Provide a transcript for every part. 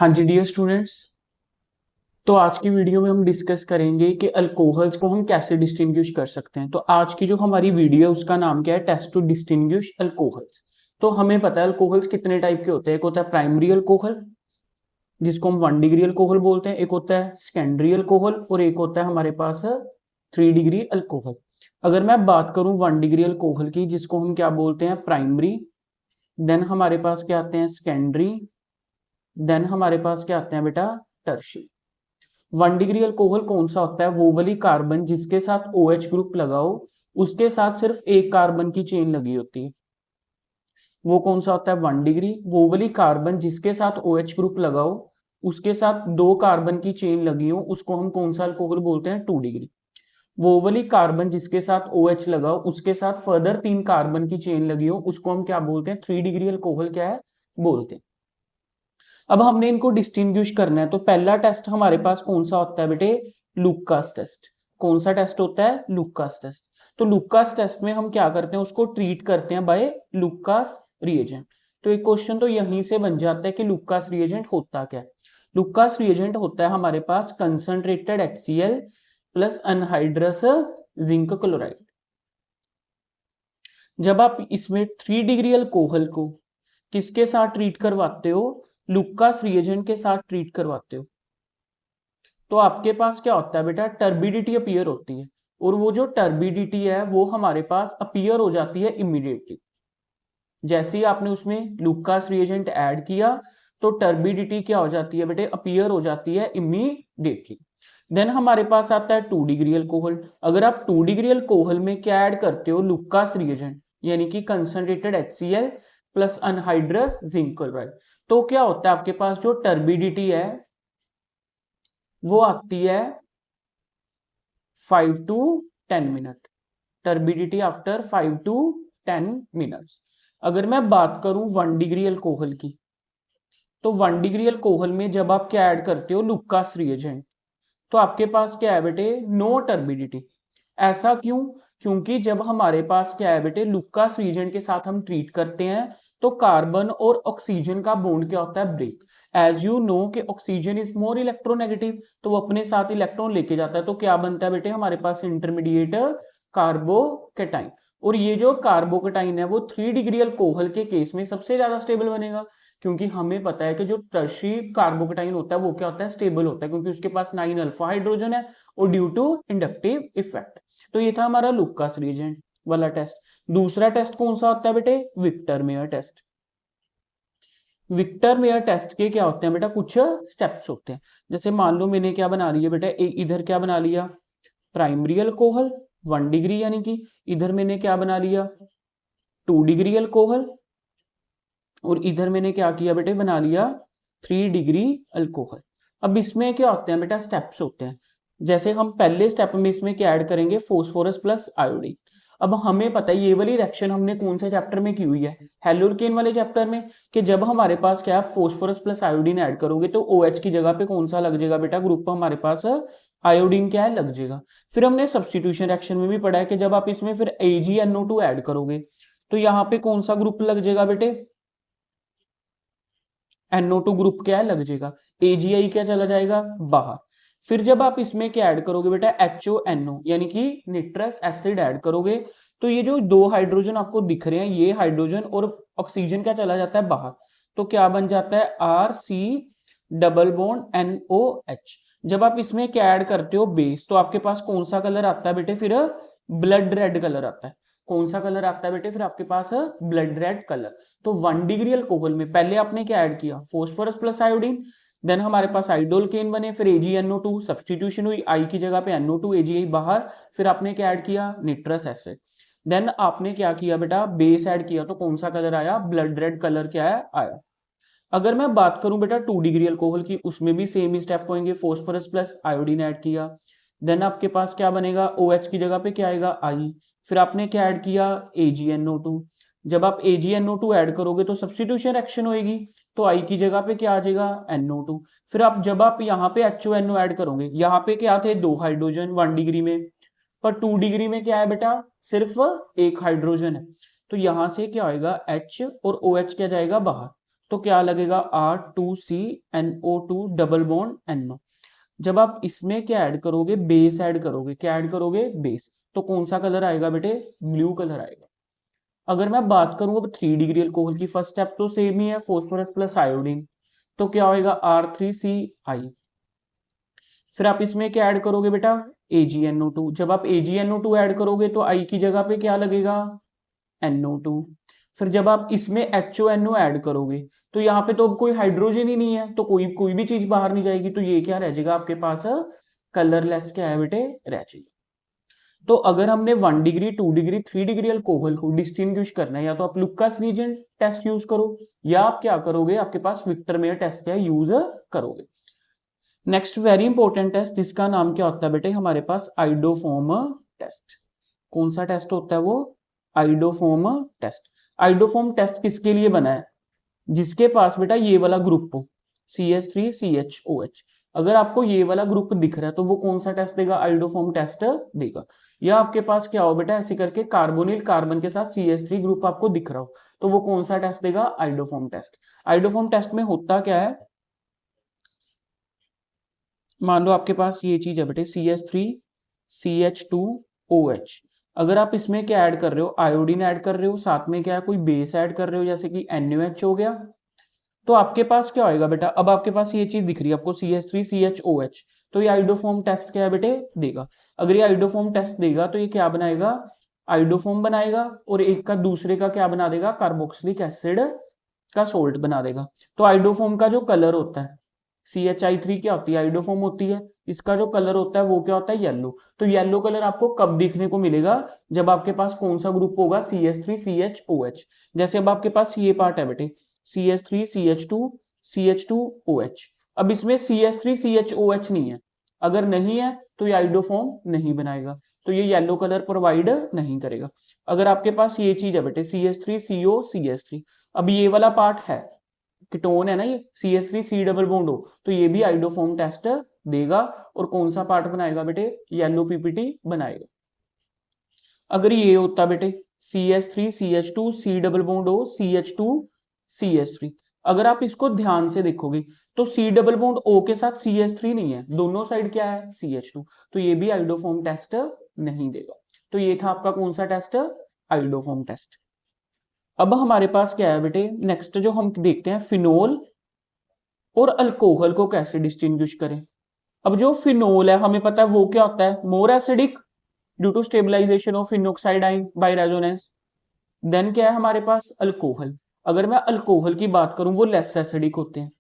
हाँ जी dear students, तो आज की वीडियो में हम डिस्कस करेंगे कि अल्कोहल्स को हम कैसे डिस्टिंग्विश कर सकते हैं। तो आज की जो हमारी वीडियो है उसका नाम क्या है, टेस्ट टू डिस्टिंग्विश अल्कोहल्स। तो हमें पता है अल्कोहल्स कितने टाइप के होते हैं। एक होता है प्राइमरी अल्कोहल जिसको हम 1 डिग्री अल्कोहल बोलते हैं, एक होता है सेकेंडरी अल्कोहल और एक होता है हमारे पास 3 डिग्री अल्कोहल। अगर मैं बात करूं 1 डिग्री अल्कोहल की, जिसको हम क्या बोलते हैं, प्राइमरी, देन हमारे पास क्या आते हैं, सेकेंडरी, देन हमारे पास क्या आते हैं बेटा, टर्शियरी। 1 डिग्री अल्कोहल कौन सा होता है, वो वाली कार्बन जिसके साथ OH ग्रुप लगाओ उसके साथ सिर्फ एक कार्बन की चेन लगी होती है, वो कौन सा होता है 1 डिग्री। वो वाली कार्बन जिसके साथ OH ग्रुप लगाओ उसके साथ 2 कार्बन की चेन लगी हो उसको हम कौन सा अल्कोहल बोलते हैं, 2 डिग्री। वो वाली कार्बन जिसके साथ OH लगाओ उसके साथ फर्दर 3 कार्बन की चेन लगी हो उसको हम क्या बोलते हैं, 3 डिग्री अल्कोहल क्या है बोलते हैं। अब हमने इनको डिस्टिंग्विश करना है, तो पहला टेस्ट हमारे पास कौन सा होता है बेटे, लुकास टेस्ट। कौन सा टेस्ट होता है, लुकास टेस्ट। तो लुकास टेस्ट में हम क्या करते हैं, उसको ट्रीट करते हैं बाय लुकास रिएजेंट। तो एक क्वेश्चन तो यहीं से बन जाता है कि लुकास रिएजेंट होता क्या है। लुकास रिएजेंट होता है हमारे पास concentrated HCl plus anhydrous zinc chloride. जब आप इसमें 3 डिग्री अल्कोहल को किसके साथ ट्रीट करवाते हो, लुकास रिएजेंट के साथ ट्रीट करवाते हो, तो आपके पास क्या होता है बेटा, टर्बिडिटी अपीयर होती है। और वो जो टर्बिडिटी है वो हमारे पास अपीयर हो जाती है इमीडिएटली। जैसे ही आपने उसमें लुकास रिएजेंट ऐड किया तो टर्बिडिटी क्या हो जाती है बेटे, अपीयर हो जाती है इमीडिएटली। देन हमारे पास आता है 2 डिग्री अल्कोहल। अगर आप 2 डिग्री अल्कोहल में क्या ऐड करते हो, लुकास रिएजेंट, यानी कि concentrated HCl plus anhydrous zinc chloride, तो क्या होता है आपके पास जो टर्बिडिटी है वो आती है 5 to 10 minute. Turbidity after 5 to 10 minutes. अगर मैं बात करूं 1 डिग्री अल्कोहल की, तो 1 डिग्री अल्कोहल में जब आप क्या ऐड करते हो, लुकास रिएजेंट, तो आपके पास क्या है बेटे, नो टर्बिडिटी। ऐसा क्यों, क्योंकि जब हमारे पास क्या है बेटे, लुकास रिएजेंट के साथ हम ट्रीट करते हैं तो कार्बन और ऑक्सीजन का बॉन्ड क्या होता है, ब्रेक। एज यू नो कि ऑक्सीजन इज मोर इलेक्ट्रोनेगेटिव, तो वो अपने साथ इलेक्ट्रॉन लेके जाता है, तो क्या बनता है बेटे हमारे पास इंटरमीडिएट कार्बोकेटाइन। और ये जो कार्बोकेटाइन है वो 3 डिग्री अल्कोहल के केस में सबसे ज्यादा स्टेबल बनेगा, क्योंकि हमें पता है कि जो टर्शियरी कार्बोकेटाइन होता है वो क्या होता है, स्टेबल होता है, क्योंकि उसके पास 9 अल्फा हाइड्रोजन है और ड्यू टू इंडक्टिव इफेक्ट। तो ये था हमारा लुकास रिएजेंट वाला टेस्ट। दूसरा टेस्ट कौन सा होता है बेटे, Victor Meyer test. Victor Meyer test के क्या होते हैं बेटा, कुछ स्टेप्स होते हैं। जैसे मान लो मैंने क्या बना लिया बेटा, इधर क्या बना लिया, प्राइमरी अल्कोहल 1 डिग्री, यानी कि इधर मैंने क्या बना लिया, 2 डिग्री अल्कोहल, और इधर मैंने क्या किया बेटे, बना लिया 3 डिग्री अल्कोहल। अब इसमें क्या होते हैं बेटा, स्टेप्स होते हैं। जैसे हम पहले स्टेप में इसमें क्या ऐड करेंगे, फोस्फोरस प्लस आयोडीन। अब हमें पता है ये वाली रिएक्शन हमने कौन से चैप्टर में की हुई है, हेलोकेन वाले चैप्टर में, कि जब हमारे पास क्या है, फोस्फोरस प्लस आयोडीन ऐड करोगे तो OH की जगह पे कौन सा लग जाएगा बेटा, ग्रुप हमारे पास आयोडीन क्या है लग जाएगा। फिर हमने सब्सटीट्यूशन रिएक्शन में भी पढ़ा है कि जब आप इसमें फिर AgNO2 ऐड करोगे तो यहाँ पे कौन सा ग्रुप लग जाएगा बेटे, NO2 ग्रुप क्या है लग जाएगा, AgI क्या चला जाएगा बाहर। फिर जब आप इसमें क्या ऐड करोगे बेटा, HONO यानी कि निट्रस एसिड ऐड करोगे, तो ये जो 2 हाइड्रोजन आपको दिख रहे हैं, ये हाइड्रोजन और ऑक्सीजन क्या चला जाता है बाहर, तो क्या बन जाता है RC डबल बॉन्ड NOH। जब आप इसमें क्या ऐड करते हो, बेस, तो आपके पास कौन सा कलर आता है बेटे, फिर ब्लड रेड कलर आता है। कौन सा कलर आता है बेटे, फिर आपके पास ब्लड रेड कलर। तो 1 डिग्री अल्कोहल में पहले आपने क्या ऐड किया, फोस्फोरस प्लस आयोडीन, देन हमारे पास आइडोलकेन बने, फिर AgNO2 सब्सटीट्यूशन हुई, I की जगह पे NO2, AgI बाहर, फिर आपने क्या ऐड किया, निट्रस एसिड। देन आपने क्या किया बेटा, बेस ऐड किया, तो कौन सा कलर आया, ब्लड रेड कलर क्या है आया। अगर मैं बात करूं बेटा 2 डिग्री अल्कोहल की, उसमें भी सेम ही स्टेप होंगे, फोस्फोरस प्लस आयोडीन ऐड किया, देन आपके पास क्या बनेगा, OH की जगह पे क्या आएगा I, फिर आपने क्या ऐड किया, AgNO2। जब आप AgNO2 ऐड करोगे तो सब्सटीट्यूशन रिएक्शन होगी, तो I की जगह पे क्या आ जाएगा, NO2। फिर आप जब आप यहाँ पे HONO ऐड करोगे, यहाँ पे क्या थे, 2 हाइड्रोजन 1 डिग्री में, पर 2 डिग्री में क्या है बेटा, सिर्फ एक हाइड्रोजन है, तो यहां से क्या आएगा H और OH क्या जाएगा बाहर, तो क्या लगेगा R2CnO2 डबल बॉन्ड NO। जब आप इसमें क्या ऐड करोगे, बेस ऐड करोगे, क्या ऐड करोगे, बेस, तो कौन सा कलर आएगा बेटे, ब्लू कलर आएगा। अगर मैं बात करूं अब 3 डिग्री अल्कोहल की, फर्स्ट स्टेप तो सेम ही है, फास्फोरस प्लस आयोडीन, तो क्या होएगा R3CI। फिर आप इसमें क्या ऐड करोगे बेटा, AgNO2। जब आप AgNO2 ऐड करोगे तो I की जगह पे क्या लगेगा, NO2। फिर जब आप इसमें HONO ऐड करोगे तो यहाँ पे तो अब कोई हाइड्रोजन ही नहीं है, तो कोई भी चीज बाहर नहीं जाएगी, तो ये क्या रह जाएगा आपके पास, कलरलेस क्या है बेटे, रह जाएगा। तो अगर हमने 1 डिग्री 2 डिग्री 3 डिग्री अल्कोहल को डिस्टिंग्विश करना है, या तो आप लुकास रीजन टेस्ट यूज करो, या आप क्या करोगे, आपके पास विक्टरमेयर टेस्ट क्या यूज करोगे। नेक्स्ट वेरी इंपॉर्टेंट टेस्ट, जिसका नाम क्या होता है बेटे, हमारे पास आइडोफॉर्म टेस्ट। कौन सा टेस्ट होता है वो, आइडोफॉर्म टेस्ट। आइडोफॉर्म टेस्ट किसके लिए बना है, जिसके पास बेटा ये वाला ग्रुप हो, CH3CHOH। अगर आपको ये वाला ग्रुप दिख रहा है तो वो कौन सा टेस्ट देगा, आइडोफॉर्म टेस्ट देगा। या आपके पास क्या हो बेटा, ऐसे करके कार्बोनिल कार्बन के साथ CH3 ग्रुप आपको दिख रहा हो, तो वो कौन सा टेस्ट देगा, आइडोफॉर्म टेस्ट। आइडोफॉर्म टेस्ट में होता क्या है, मान लो आपके पास ये चीज है बेटे, CH3CH2OH। अगर आप इसमें क्या ऐड कर रहे हो, आयोडीन ऐड कर रहे हो, साथ में क्या है, कोई बेस ऐड कर रहे हो, जैसे कि NaOH हो गया, तो आपके पास क्या होएगा बेटा, अब आपके पास ये चीज दिख रही है आपको, CH3CHOH, तो ये आइडोफॉर्म टेस्ट क्या है बेटे, देगा। अगर ये आइडोफॉर्म टेस्ट देगा तो ये क्या बनाएगा, आइडोफॉर्म बनाएगा, और एक का दूसरे का क्या बना देगा, कार्बोक्सिलिक एसिड का सोल्ट बना देगा। तो आइडोफॉर्म का जो कलर होता है, CHI3 क्या होती है, आइडोफॉर्म होती है, इसका जो कलर होता है वो क्या होता है, येलो। तो येलो कलर आपको कब देखने को मिलेगा, जब आपके पास कौन सा ग्रुप होगा, CH3CHOH। जैसे अब आपके पास ये पार्ट है बेटे, CH3CH2CH2OH। अब इसमें CH3CHOH नहीं है, अगर नहीं है तो ये आइडोफॉर्म नहीं बनाएगा, तो ये येलो कलर प्रोवाइड नहीं करेगा। अगर आपके पास ये चीज है बेटे, CH3CO अब ये वाला पार्ट है, कीटोन है ना ये, CH3C डबल बॉन्ड हो, तो ये भी आइडोफॉर्म टेस्ट देगा, और कौन सा पार्ट बनाएगा बेटे, येलो PPT बनाएगा। अगर ये होता बेटे CH3CH2C डबल बॉन्ड हो, CH2CH3, अगर आप इसको ध्यान से देखोगे तो C डबल बॉन्ड O के साथ CH3 नहीं है, दोनों साइड क्या है, CH2, तो ये भी आइडोफॉर्म टेस्ट नहीं देगा। तो ये था आपका कौन सा टेस्ट, आइडोफॉर्म टेस्ट। अब हमारे पास क्या है बेटे, नेक्स्ट जो हम देखते हैं, फिनोल और अल्कोहल को कैसे डिस्टिंग्विश करें। अब जो फिनोल है हमें पता है वो क्या होता है, more acidic due to stabilisation of phenoxide ion by resonance. Then क्या है हमारे पास, अल्कोहल। अगर मैं अल्कोहल की बात करूं वो लेस एसिडिक होते हैं।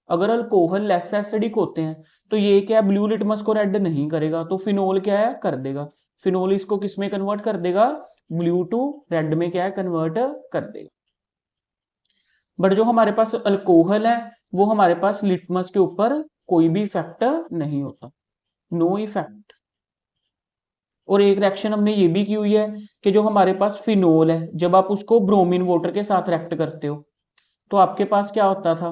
अगर अल्कोहल लेस एसिडिक होते हैं तो ये क्या है, ब्लू लिटमस को रेड नहीं करेगा, तो फिनोल क्या है, कर देगा। फिनोल इसको किस में कन्वर्ट कर देगा, ब्लू टू रेड में क्या है, कन्वर्ट कर देगा। बट जो हमारे पास अल्कोहल है वो हमारे पास लिटमस के ऊपर कोई भी इफेक्ट नहीं होता, नो इफेक्ट। और एक रिएक्शन हमने ये भी की हुई है कि जो हमारे पास फिनोल है, जब आप उसको ब्रोमीन वाटर के साथ रिएक्ट करते हो तो आपके पास क्या होता था,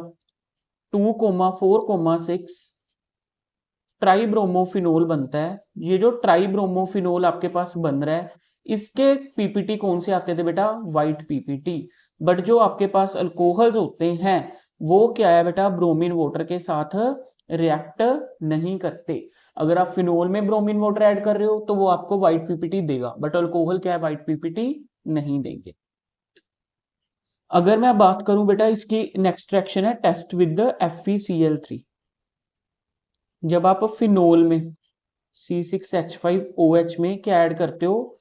2,4,6 ट्राइब्रोमोफिनोल बनता है। ये जो ट्राइब्रोमोफिनोल आपके पास बन रहा है, इसके PPT कौन से आते थे बेटा, व्हाइट PPT। बट जो आपके पास अल्कोहल्स होते हैं वो क्या है बेटा, ब्रोमीन वाटर के साथ रिएक्ट नहीं करते। अगर आप फिनोल में ब्रोमीन वाटर ऐड कर रहे हो तो वो आपको व्हाइट PPT देगा, बट अल्कोहल क्या है, व्हाइट PPT नहीं देंगे। अगर मैं बात करूं बेटा इसकी नेक्स्ट रिएक्शन है टेस्ट विद द FeCl3। जब आप फिनोल में C6H5OH में क्या ऐड करते हो,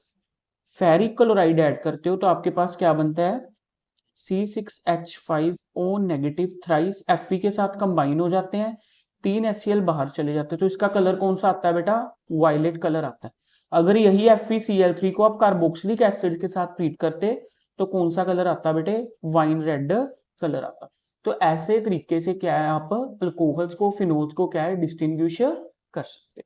फेरिक क्लोराइड ऐड करते हो, तो आपके पास क्या बनता है, C6H5O नेगेटिव थ्राइस Fe के साथ कंबाइन हो जाते हैं, 3 HCl बाहर चले जाते हैं, तो इसका कलर कौन सा आता है बेटा, वायलेट कलर आता है। अगर यही FeCl3 को आप कार्बोक्सिलिक एसिड के साथ ट्रीट करते तो कौन सा कलर आता बेटे, वाइन रेड कलर आता। तो ऐसे तरीके से क्या है, आप अल्कोहल्स को फिनोल्स को क्या है, डिस्टिंग्विश कर सकते हैं।